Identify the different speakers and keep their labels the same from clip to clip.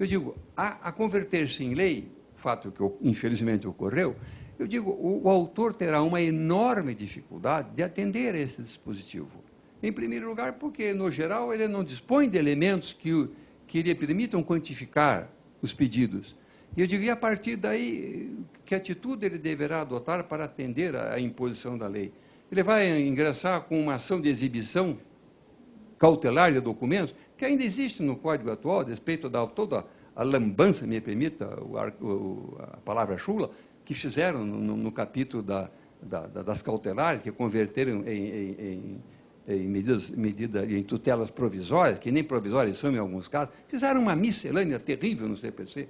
Speaker 1: Eu digo, a converter-se em lei, fato que infelizmente ocorreu, eu digo, o autor terá uma enorme dificuldade de atender a esse dispositivo. Em primeiro lugar, porque, no geral, ele não dispõe de elementos que lhe permitam quantificar os pedidos. E eu digo, e a partir daí, que atitude ele deverá adotar para atender à imposição da lei? Ele vai ingressar com uma ação de exibição cautelar de documentos, que ainda existe no Código atual, a respeito da toda a lambança, me permita a palavra chula, que fizeram no capítulo das cautelares, que converteram em tutelas provisórias, que nem provisórias são em alguns casos, fizeram uma miscelânea terrível no CPC.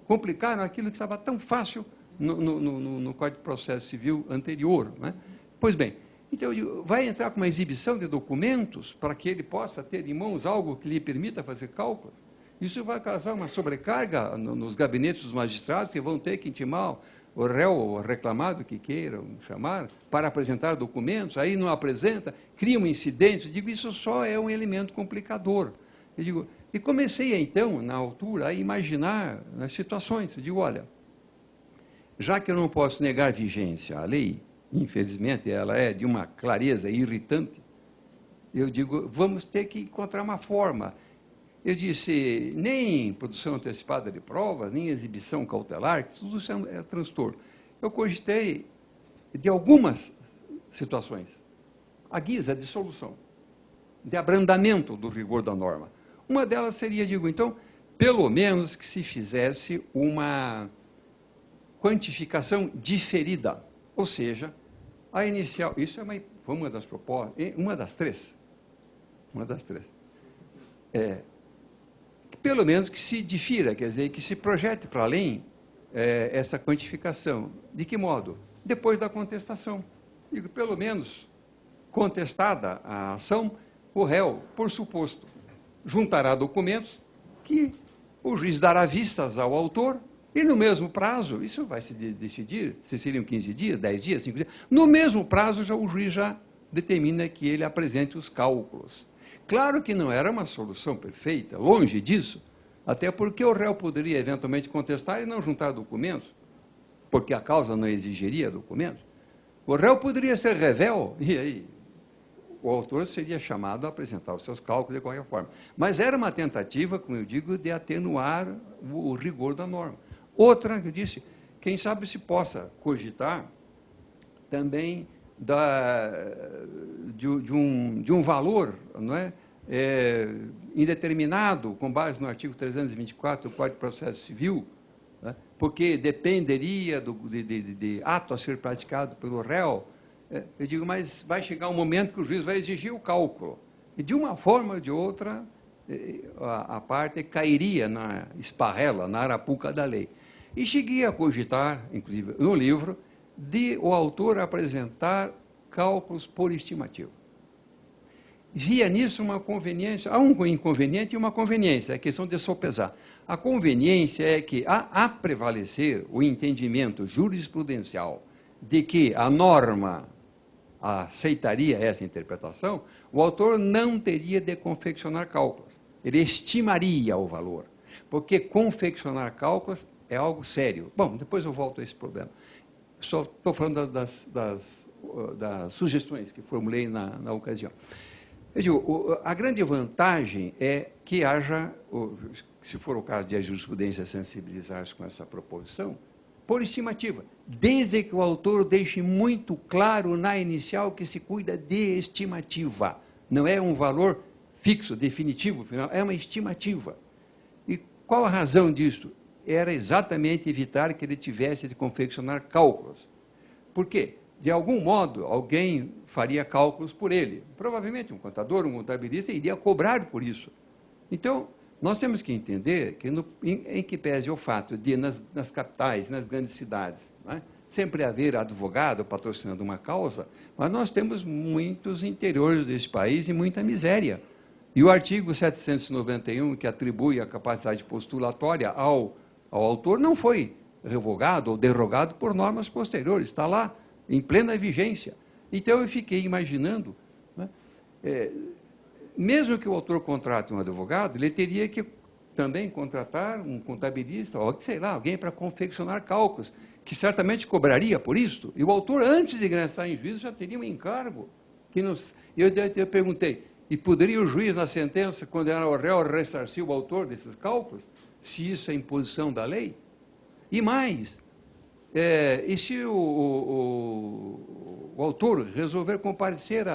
Speaker 1: Complicaram aquilo que estava tão fácil no Código de Processo Civil anterior. Não é? Pois bem, então eu digo, vai entrar com uma exibição de documentos para que ele possa ter em mãos algo que lhe permita fazer cálculos. Isso vai causar uma sobrecarga nos gabinetes dos magistrados, que vão ter que intimar o réu ou o reclamado, que queiram chamar, para apresentar documentos, aí não apresenta, cria um incidente. Eu digo, isso só é um elemento complicador. Eu digo, e comecei, então, na altura, a imaginar as situações. Eu digo, olha, já que eu não posso negar vigência à lei, infelizmente ela é de uma clareza irritante, eu digo, vamos ter que encontrar uma forma. Eu disse, nem produção antecipada de provas, nem exibição cautelar, tudo isso é transtorno. Eu cogitei de algumas situações, à guisa de solução, de abrandamento do rigor da norma. Uma delas seria, digo, então, pelo menos que se fizesse uma quantificação diferida, ou seja, a inicial, isso é uma das propostas, uma das três, pelo menos que se difira, quer dizer, que se projete para além essa quantificação. De que modo? Depois da contestação. Digo, pelo menos, contestada a ação, o réu, por suposto, juntará documentos que o juiz dará vistas ao autor e, no mesmo prazo, isso vai se decidir, se seriam 15 dias, 10 dias, 5 dias, no mesmo prazo o juiz já determina que ele apresente os cálculos. Claro que não era uma solução perfeita, longe disso, até porque o réu poderia eventualmente contestar e não juntar documentos, porque a causa não exigiria documentos. O réu poderia ser revel, e aí o autor seria chamado a apresentar os seus cálculos de qualquer forma. Mas era uma tentativa, como eu digo, de atenuar o rigor da norma. Outra, que eu disse, quem sabe se possa cogitar também de um valor, não é? Indeterminado, com base no artigo 324 do Código de Processo Civil, né? Porque dependeria de ato a ser praticado pelo réu. Eu digo, mas vai chegar um momento que o juiz vai exigir o cálculo. E, de uma forma ou de outra, a parte cairia na esparrela, na arapuca da lei. E cheguei a cogitar, inclusive no livro, de o autor apresentar cálculos por estimativa. Via nisso uma conveniência, há um inconveniente e uma conveniência, é a questão de sopesar. A conveniência é que, a prevalecer o entendimento jurisprudencial de que a norma aceitaria essa interpretação, o autor não teria de confeccionar cálculos, ele estimaria o valor, porque confeccionar cálculos é algo sério. Bom, depois eu volto a esse problema. Só estou falando das sugestões que formulei na ocasião. Eu digo, a grande vantagem é que haja, se for o caso de a jurisprudência sensibilizar-se com essa proposição, por estimativa, desde que o autor deixe muito claro na inicial que se cuida de estimativa. Não é um valor fixo, definitivo, final, é uma estimativa. E qual a razão disso? Era exatamente evitar que ele tivesse de confeccionar cálculos. Por quê? De algum modo, alguém faria cálculos por ele. Provavelmente um contador, um contabilista iria cobrar por isso. Então, nós temos que entender que, em que pese o fato de, nas capitais, nas grandes cidades, né, sempre haver advogado patrocinando uma causa, mas nós temos muitos interiores desse país e muita miséria. E o artigo 791, que atribui a capacidade postulatória ao autor, não foi revogado ou derrogado por normas posteriores, está lá, em plena vigência. Então, eu fiquei imaginando, né, mesmo que o autor contrate um advogado, ele teria que também contratar um contabilista, ou sei lá, alguém para confeccionar cálculos, que certamente cobraria por isso. E o autor, antes de ingressar em juízo, já teria um encargo. Eu perguntei, e poderia o juiz, na sentença, condenar o réu a ressarcir o autor desses cálculos, se isso é imposição da lei? E mais, e se o autor resolver comparecer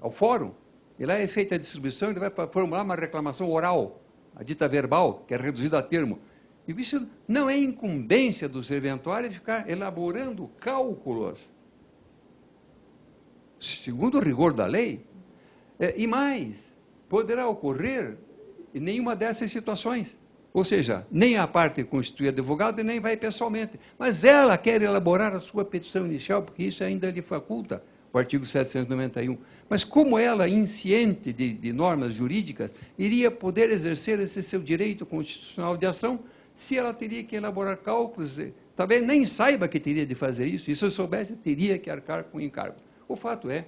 Speaker 1: ao fórum, e lá é feita a distribuição, ele vai formular uma reclamação oral, a dita verbal, que é reduzida a termo. E isso não é incumbência do serventuário ficar elaborando cálculos, segundo o rigor da lei. E mais, poderá ocorrer em nenhuma dessas situações. Ou seja, nem a parte constitui advogado e nem vai pessoalmente. Mas ela quer elaborar a sua petição inicial, porque isso ainda lhe faculta, o artigo 791. Mas como ela, insciente de normas jurídicas, iria poder exercer esse seu direito constitucional de ação, se ela teria que elaborar cálculos, talvez nem saiba que teria de fazer isso, e se eu soubesse, teria que arcar com o encargo. O fato é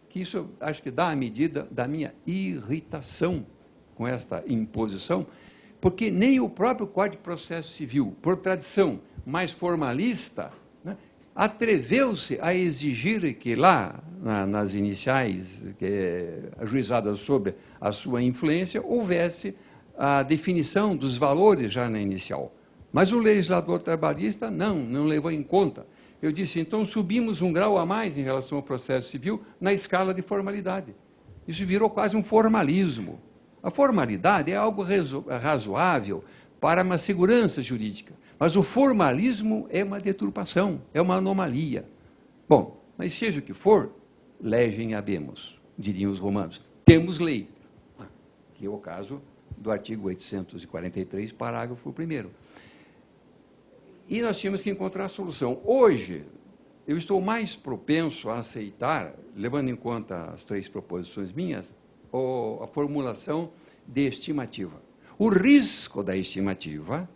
Speaker 1: que isso, acho que dá a medida da minha irritação com esta imposição, porque nem o próprio Código de Processo Civil, por tradição mais formalista, né, atreveu-se a exigir que lá, nas iniciais ajuizadas sob a sua influência, houvesse a definição dos valores já na inicial. Mas o legislador trabalhista não levou em conta. Eu disse, então subimos um grau a mais em relação ao processo civil na escala de formalidade. Isso virou quase um formalismo. A formalidade é algo razoável para uma segurança jurídica, mas o formalismo é uma deturpação, é uma anomalia. Bom, mas seja o que for, legem habemus, diriam os romanos. Temos lei, que é o caso do artigo 843, parágrafo 1º. E nós tínhamos que encontrar a solução. Hoje, eu estou mais propenso a aceitar, levando em conta as 3 proposições minhas, a formulação de estimativa. O risco da estimativa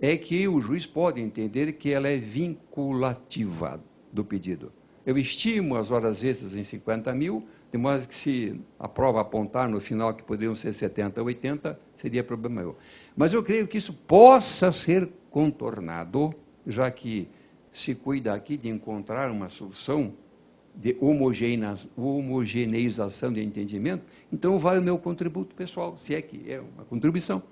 Speaker 1: é que o juiz pode entender que ela é vinculativa do pedido. Eu estimo as horas extras em 50 mil, de modo que se a prova apontar no final que poderiam ser 70 ou 80, seria problema meu. Mas eu creio que isso possa ser contornado, já que se cuida aqui de encontrar uma solução de homogeneização de entendimento, então vai o meu contributo pessoal, se é que é uma contribuição.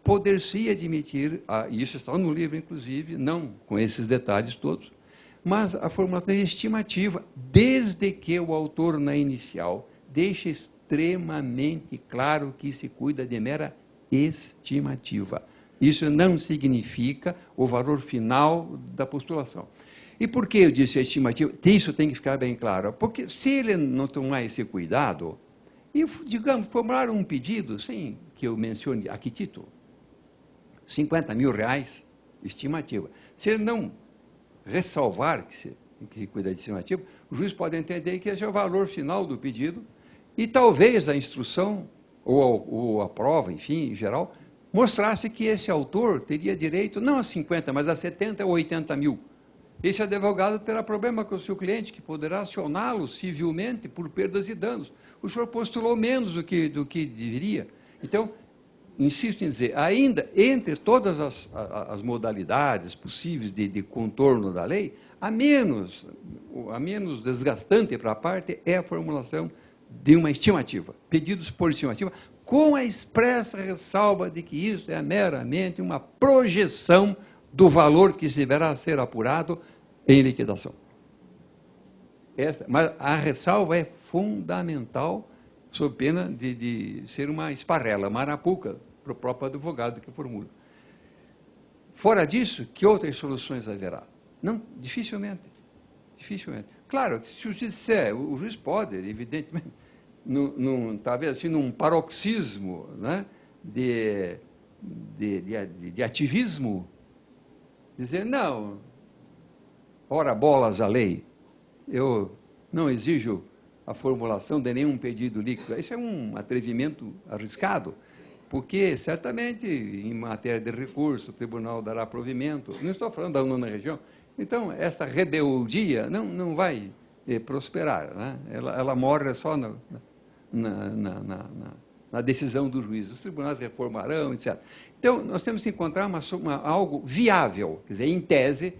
Speaker 1: Poder-se admitir, e isso está no livro, inclusive, não com esses detalhes todos, mas a formulação é estimativa, desde que o autor, na inicial, deixe extremamente claro que se cuida de mera estimativa. Isso não significa o valor final da postulação. E por que eu disse estimativa? Isso tem que ficar bem claro. Porque se ele não tomar esse cuidado, e, digamos, formular um pedido, sem que eu mencione a que título, 50 mil reais, estimativa. Se ele não ressalvar que se cuida de estimativa, o juiz pode entender que esse é o valor final do pedido, e talvez a instrução, ou a prova, enfim, em geral, mostrasse que esse autor teria direito, não a 50, mas a 70 ou 80 mil. Esse advogado terá problema com o seu cliente, que poderá acioná-lo civilmente por perdas e danos. O senhor postulou menos do que deveria. Então, insisto em dizer, ainda entre todas as modalidades possíveis de contorno da lei, a menos desgastante para a parte é a formulação de uma estimativa, pedidos por estimativa, com a expressa ressalva de que isso é meramente uma projeção do valor que deverá ser apurado em liquidação. Mas a ressalva é fundamental, sob pena de ser uma esparrela, uma arapuca, para o próprio advogado que formula. Fora disso, que outras soluções haverá? Não, dificilmente. Claro, se o juiz disser, o juiz pode, evidentemente, talvez assim, num paroxismo, né, de ativismo, dizer, não, ora bolas a lei, eu não exijo a formulação de nenhum pedido líquido. Isso é um atrevimento arriscado, porque certamente em matéria de recurso o tribunal dará provimento, não estou falando da 9ª região, então esta rebeldia não vai prosperar, né? Ela morre só na na decisão do juiz. Os tribunais reformarão, etc. Então, nós temos que encontrar algo viável, quer dizer, em tese,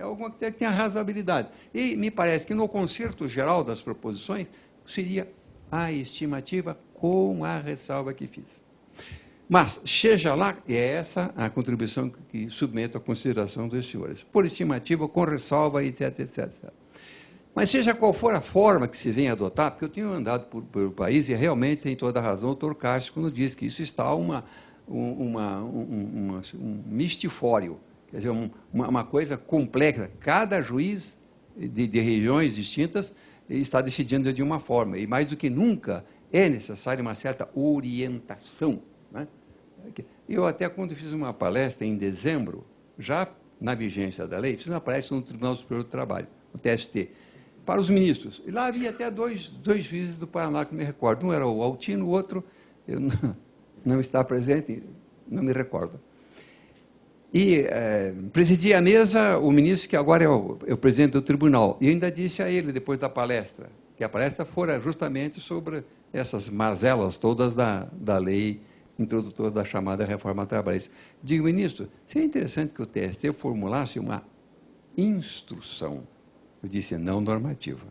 Speaker 1: alguma que tenha razoabilidade. E me parece que no concerto geral das proposições seria a estimativa com a ressalva que fiz. Mas, seja lá, é essa a contribuição que submeto à consideração dos senhores. Por estimativa, com ressalva, etc, etc, etc. Mas seja qual for a forma que se venha adotar, porque eu tenho andado pelo país e realmente tem toda a razão o doutor Cássio quando diz que isso está um mistifório, quer dizer, uma coisa complexa. Cada juiz de regiões distintas está decidindo de uma forma, e mais do que nunca é necessária uma certa orientação, né? Eu até, quando fiz uma palestra em dezembro, já na vigência da lei, fiz uma palestra no Tribunal Superior do Trabalho, no TST, para os ministros. E lá havia até dois juízes do Paraná, que me recordo. Um era o Altino, o outro, eu não está presente, não me recordo. E presidia a mesa o ministro, que agora é o presidente do tribunal. E ainda disse a ele, depois da palestra, que a palestra fora justamente sobre essas mazelas todas da lei introdutora da chamada reforma trabalhista. Digo, ministro, seria interessante que o TST formulasse uma instrução, eu disse, não normativa,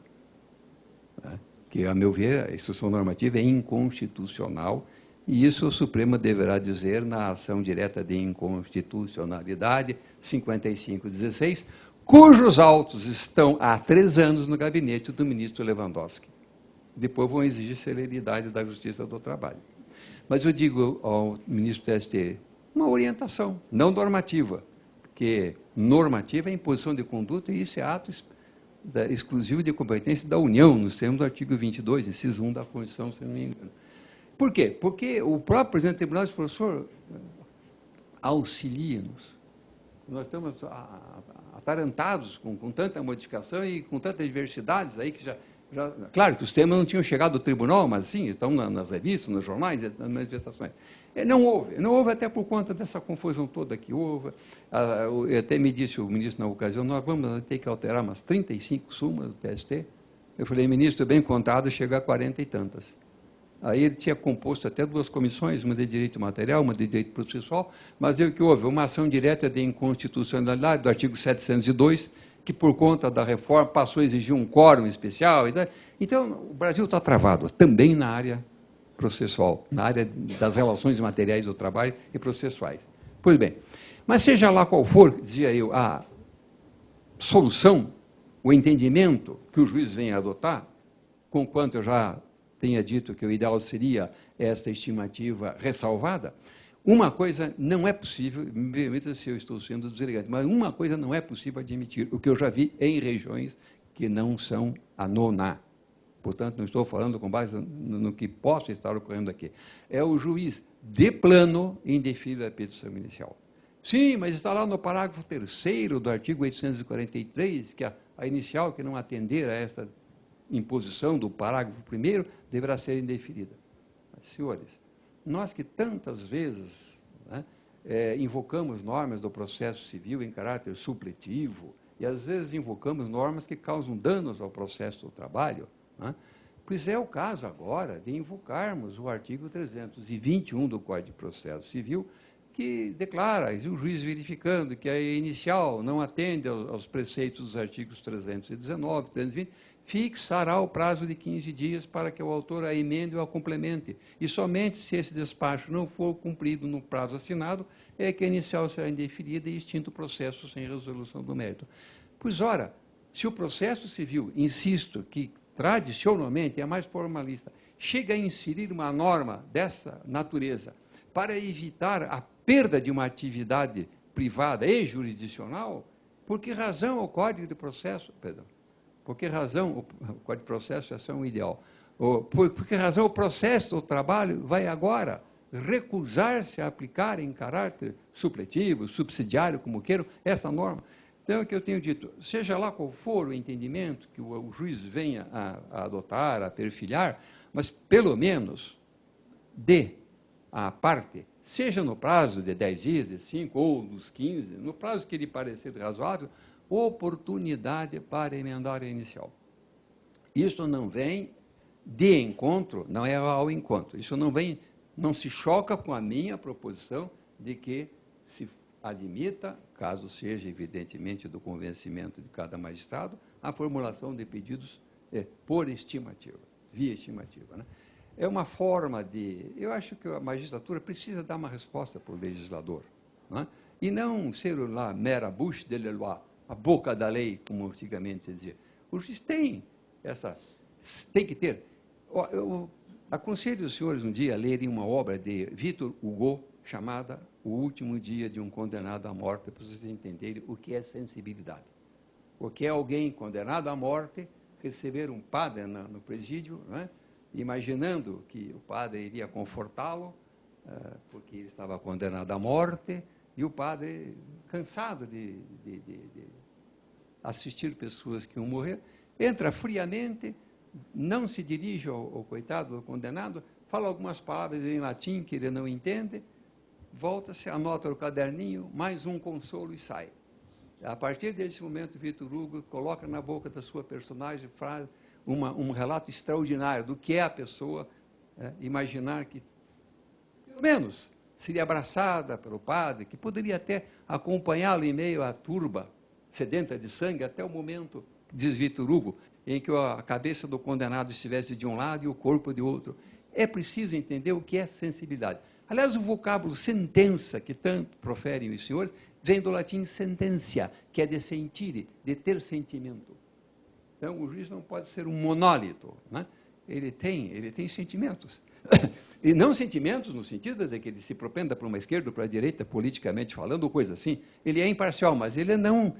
Speaker 1: né? Que, a meu ver, a instrução normativa é inconstitucional, e isso o Supremo deverá dizer na ação direta de inconstitucionalidade 5516, cujos autos estão há 3 anos no gabinete do ministro Lewandowski. Depois vão exigir celeridade da Justiça do Trabalho. Mas eu digo ao ministro do TST, uma orientação, não normativa, porque normativa é imposição de conduta e isso é ato exclusivo de competência da União, nos termos do artigo 22, inciso 1 da Constituição, se não me engano. Por quê? Porque o próprio presidente do tribunal disse, professor, auxilia-nos. Nós estamos atarantados com tanta modificação e com tantas diversidades aí que já... Claro que os temas não tinham chegado ao tribunal, mas sim, estão nas revistas, nos jornais, nas manifestações. Não houve até por conta dessa confusão toda que houve. Até me disse o ministro na ocasião, nós vamos ter que alterar umas 35 súmulas do TST. Eu falei, ministro, bem contado, chega a 40 e tantas. Aí ele tinha composto até 2 comissões, uma de direito material, uma de direito processual, mas o que houve? Uma ação direta de inconstitucionalidade do artigo 702, que por conta da reforma passou a exigir um quórum especial. Então, o Brasil está travado, também na área processual, na área das relações materiais do trabalho e processuais. Pois bem, mas seja lá qual for, dizia eu, a solução, o entendimento que o juiz venha adotar, conquanto eu já tenha dito que o ideal seria esta estimativa ressalvada, uma coisa não é possível, me permita se eu estou sendo deselegante, mas uma coisa não é possível admitir, o que eu já vi em regiões que não são a nona. Portanto, não estou falando com base no que possa estar ocorrendo aqui. É o juiz de plano indeferir a petição inicial. Sim, mas está lá no parágrafo 3º do artigo 843, que a inicial que não atender a esta imposição do parágrafo 1º deverá ser indeferida. Mas, senhores, nós que tantas vezes, né, invocamos normas do processo civil em caráter supletivo, e às vezes invocamos normas que causam danos ao processo do trabalho, né? Pois é o caso agora de invocarmos o artigo 321 do Código de Processo Civil, que declara, o juiz verificando que a inicial não atende aos preceitos dos artigos 319, 320, fixará o prazo de 15 dias para que o autor a emende ou a complemente. E somente se esse despacho não for cumprido no prazo assinado, é que a inicial será indeferida e extinto o processo sem resolução do mérito. Pois, ora, se o processo civil, insisto, que tradicionalmente é mais formalista, chega a inserir uma norma dessa natureza para evitar a perda de uma atividade privada e jurisdicional, por que razão o Código de Processo, por que razão o Código de Processo é ação ideal? Por que razão o processo do trabalho vai agora recusar-se a aplicar em caráter supletivo, subsidiário, como queiram, essa norma? Então, é o que eu tenho dito, seja lá qual for o entendimento que o juiz venha a adotar, a perfilhar, mas, pelo menos, dê à parte, seja no prazo de 10 dias, de 5 ou dos 15, no prazo que lhe parecer razoável, oportunidade para emendar a inicial. Isto não vem de encontro não é ao encontro. Isso não se choca com a minha proposição de que se admita, caso seja evidentemente do convencimento de cada magistrado, a formulação de pedidos por estimativa, via estimativa, né? É uma forma de... Eu acho que a magistratura precisa dar uma resposta para o legislador, né? E não ser lá mera bouche de loi, a boca da lei, como antigamente se dizia. O juiz tem que ter. Eu aconselho os senhores um dia a lerem uma obra de Victor Hugo, chamada O Último Dia de um Condenado à Morte, para vocês entenderem o que é sensibilidade. O que é alguém condenado à morte receber um padre no presídio, né, imaginando que o padre iria confortá-lo, porque ele estava condenado à morte, e o padre, cansado de assistir pessoas que iam morrer, entra friamente, não se dirige ao coitado, ao condenado, fala algumas palavras em latim que ele não entende, volta-se, anota no caderninho, mais um consolo e sai. A partir desse momento, Victor Hugo coloca na boca da sua personagem um relato extraordinário do que é a pessoa imaginar que, pelo menos, seria abraçada pelo padre, que poderia até acompanhá-lo em meio à turba sedenta de sangue até o momento, diz Victor Hugo, em que a cabeça do condenado estivesse de um lado e o corpo de outro. É preciso entender o que é sensibilidade. Aliás, o vocábulo sentença, que tanto proferem os senhores, vem do latim sententia, que é de sentire, de ter sentimento. Então, o juiz não pode ser um monólito, né? Ele tem sentimentos. E não sentimentos no sentido de que ele se propenda para uma esquerda ou para a direita, politicamente falando, ou coisa assim. Ele é imparcial, mas ele não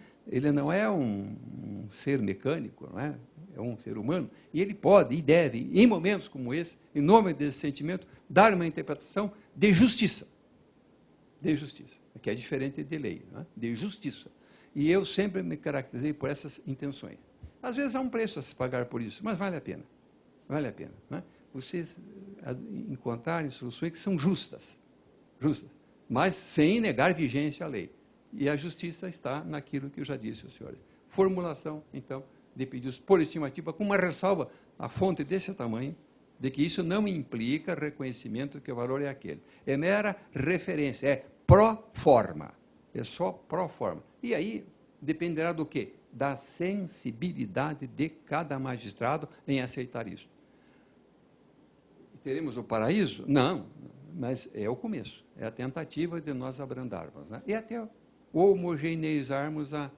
Speaker 1: é um ser mecânico, não é? É um ser humano. E ele pode e deve, em momentos como esse, em nome desse sentimento, dar uma interpretação de justiça. De justiça, que é diferente de lei, não é? De justiça. E eu sempre me caracterizei por essas intenções. Às vezes há um preço a se pagar por isso, mas vale a pena. Vale a pena, não é? Vocês encontrarem soluções que são justas, mas sem negar vigência à lei. E a justiça está naquilo que eu já disse aos senhores. Formulação, então, de pedidos por estimativa, com uma ressalva, a fonte desse tamanho, de que isso não implica reconhecimento que o valor é aquele. É mera referência, é pró forma, é só pró forma. E aí dependerá do quê? Da sensibilidade de cada magistrado em aceitar isso. Teremos o paraíso? Não, mas é o começo, é a tentativa de nós abrandarmos, né? E até homogeneizarmos a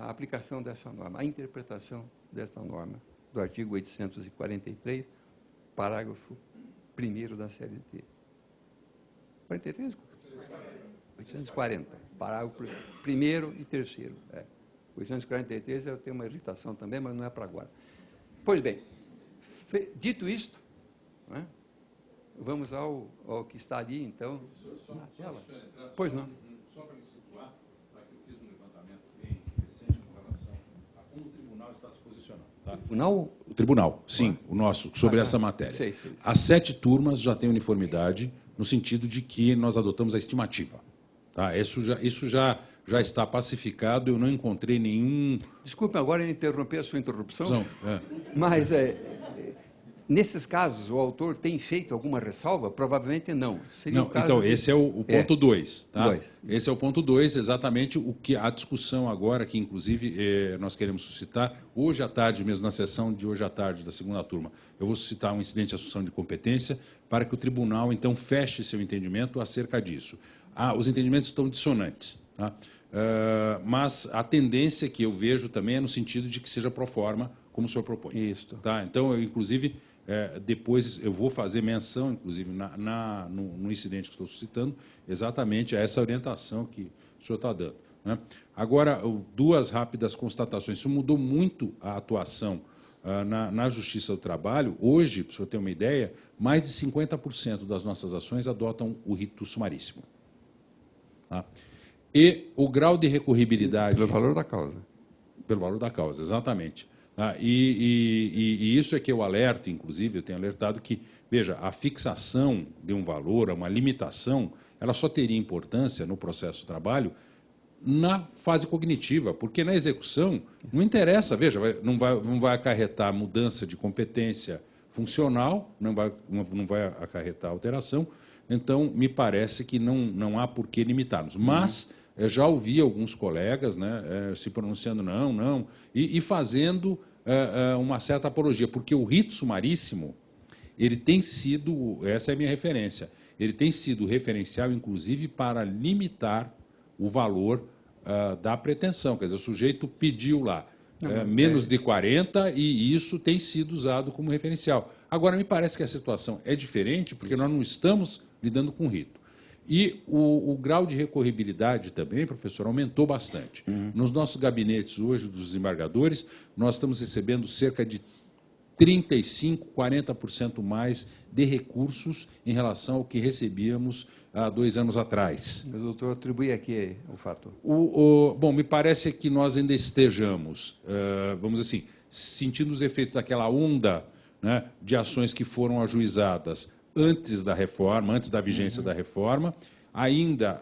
Speaker 1: aplicação dessa norma, a interpretação dessa norma, do artigo 843, parágrafo 1º da CLT. 43? 840, parágrafo 1º e 3º. 843 eu tenho uma irritação também, mas não é para agora. Pois bem, dito isto, né, vamos ao que está ali, então, na tela. Pois não.
Speaker 2: Só para me situar, para que eu fiz um levantamento bem recente com relação a como o tribunal está se posicionando. Tá? O tribunal, sim, o nosso, sobre essa matéria.
Speaker 1: Sei.
Speaker 2: As 7 turmas já têm uniformidade, no sentido de que nós adotamos a estimativa. Tá? Isso já está pacificado, eu não encontrei nenhum...
Speaker 1: Desculpe agora interromper a sua interrupção, mas nesses casos o autor tem feito alguma ressalva? Provavelmente não.
Speaker 2: Não, então, esse é o ponto 2. Tá? Esse é o ponto 2, exatamente o que a discussão agora, que inclusive nós queremos suscitar, hoje à tarde mesmo, na sessão de hoje à tarde da segunda turma, eu vou suscitar um incidente de assunção de competência para que o tribunal, então, feche seu entendimento acerca disso. Os entendimentos estão dissonantes, tá? Mas a tendência que eu vejo também é no sentido de que seja pro forma, como o senhor propõe.
Speaker 1: Isso.
Speaker 2: Tá? Então, eu, inclusive, depois eu vou fazer menção, inclusive, no incidente que estou suscitando, exatamente a essa orientação que o senhor está dando, né? Agora, 2 rápidas constatações. Isso mudou muito a atuação na Justiça do Trabalho. Hoje, para o senhor ter uma ideia, mais de 50% das nossas ações adotam o rito sumaríssimo. Tá? E o grau de recorribilidade...
Speaker 1: Pelo valor da causa.
Speaker 2: Pelo valor da causa, exatamente. E isso é que eu alerto, inclusive, eu tenho alertado que, veja, a fixação de um valor, uma limitação, ela só teria importância no processo de trabalho na fase cognitiva, porque na execução não interessa, veja, não vai acarretar mudança de competência, funcional, não vai acarretar alteração, então me parece que não há por que limitarmos. Mas já ouvi alguns colegas, né, se pronunciando não, e fazendo uma certa apologia, porque o rito sumaríssimo, ele tem sido, essa é a minha referência, ele tem sido referencial, inclusive, para limitar o valor da pretensão. Quer dizer, o sujeito pediu lá menos de 40 e isso tem sido usado como referencial. Agora, me parece que a situação é diferente, porque nós não estamos lidando com rito. E o grau de recorribilidade também, professor, aumentou bastante. Nos nossos gabinetes hoje dos desembargadores, nós estamos recebendo cerca de 35%, 40% mais de recursos em relação ao que recebíamos há 2 anos atrás.
Speaker 1: Mas, doutor, atribui aqui o fator.
Speaker 2: Bom, me parece que nós ainda estejamos, vamos dizer assim, sentindo os efeitos daquela onda, né, de ações que foram ajuizadas antes da reforma, antes da vigência da reforma, ainda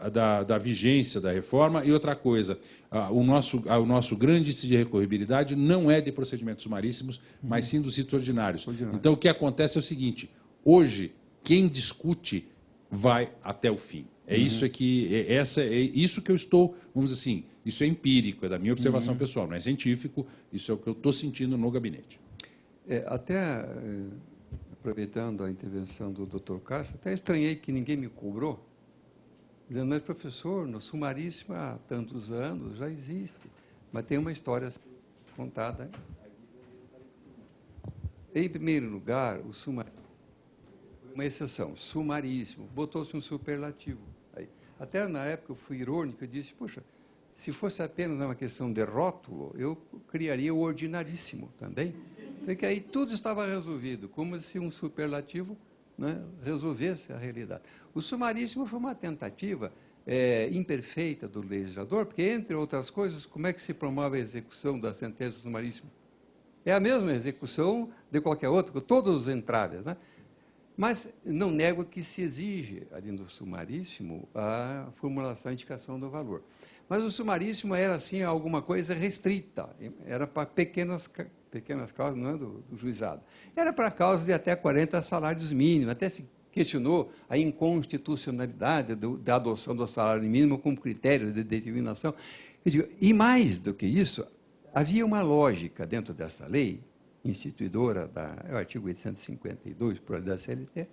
Speaker 2: da vigência da reforma. E outra coisa, o nosso grande índice de recorribilidade não é de procedimentos sumaríssimos, mas sim dos ritos ordinários. Então, o que acontece é o seguinte: hoje, quem discute vai até o fim. Isso que eu estou, vamos dizer assim, isso é empírico, é da minha observação pessoal, não é científico, isso é o que eu estou sentindo no gabinete.
Speaker 1: Aproveitando a intervenção do Dr. Cássio, até estranhei que ninguém me cobrou, dizendo, mas, professor, no sumaríssimo há tantos anos já existe, mas tem uma história contada. Em primeiro lugar, o sumaríssimo foi uma exceção, sumaríssimo, botou-se um superlativo. Até na época eu fui irônico, eu disse, poxa, se fosse apenas uma questão de rótulo, eu criaria o ordinaríssimo também, porque aí tudo estava resolvido, como se um superlativo, né, resolvesse a realidade. O sumaríssimo foi uma tentativa imperfeita do legislador, porque, entre outras coisas, como é que se promove a execução da sentença do sumaríssimo? É a mesma execução de qualquer outra, com todos os entraves, né? Mas não nego que se exige, ali no sumaríssimo, a formulação e indicação do valor. Mas o sumaríssimo era, assim, alguma coisa restrita, era para pequenas causas, não é do juizado. Era para causas de até 40 salários mínimos, até se questionou a inconstitucionalidade da adoção do salário mínimo como critério de determinação. E mais do que isso, havia uma lógica dentro dessa lei, instituidora do artigo 852, da CLT,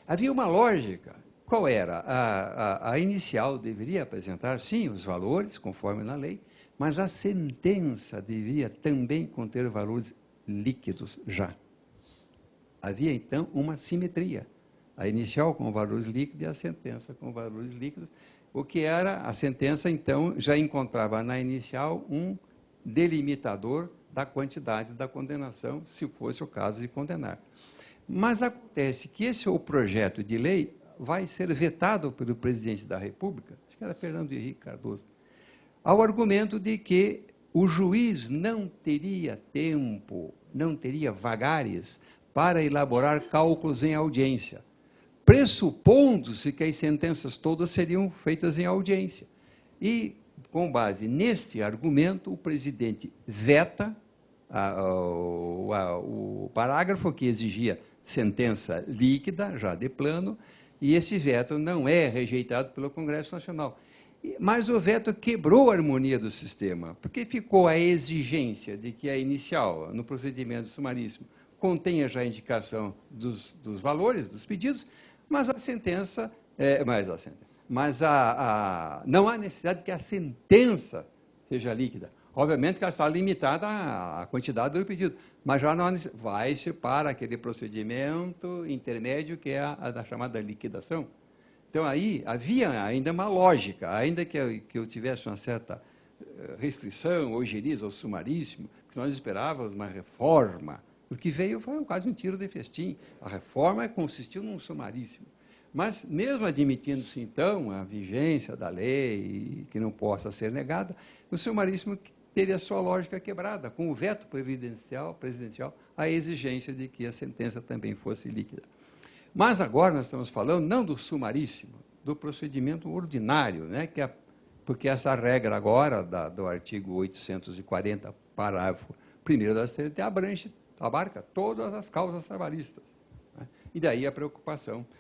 Speaker 1: havia uma lógica. Qual era? A inicial deveria apresentar, sim, os valores, conforme na lei, mas a sentença deveria também conter valores líquidos já. Havia, então, uma simetria. A inicial com valores líquidos e a sentença com valores líquidos. O que era, a sentença, então, já encontrava na inicial um delimitador da quantidade da condenação, se fosse o caso de condenar. Mas acontece que esse projeto de lei vai ser vetado pelo presidente da República, acho que era Fernando Henrique Cardoso, ao argumento de que o juiz não teria tempo, não teria vagares para elaborar cálculos em audiência, pressupondo-se que as sentenças todas seriam feitas em audiência. E, com base neste argumento, o presidente veta o parágrafo que exigia sentença líquida, já de plano, e esse veto não é rejeitado pelo Congresso Nacional. Mas o veto quebrou a harmonia do sistema, porque ficou a exigência de que a inicial, no procedimento sumaríssimo, contenha já a indicação dos valores, dos pedidos, mas a sentença, não há necessidade de que a sentença seja líquida. Obviamente que ela está limitada à quantidade do pedido, mas já não vai-se para aquele procedimento intermédio que é a da chamada liquidação. Então, aí havia ainda uma lógica, ainda que eu tivesse uma certa restrição ou higieniza ao sumaríssimo, porque nós esperávamos uma reforma. O que veio foi quase um tiro de festim. A reforma consistiu num sumaríssimo. Mas, mesmo admitindo-se, então, a vigência da lei, que não possa ser negada, o sumaríssimo teve a sua lógica quebrada, com o veto presidencial, a exigência de que a sentença também fosse líquida. Mas agora nós estamos falando não do sumaríssimo, do procedimento ordinário, né? Porque essa regra agora do artigo 840, parágrafo 1º da CLT, abrange abarca todas as causas trabalhistas. Né? E daí a preocupação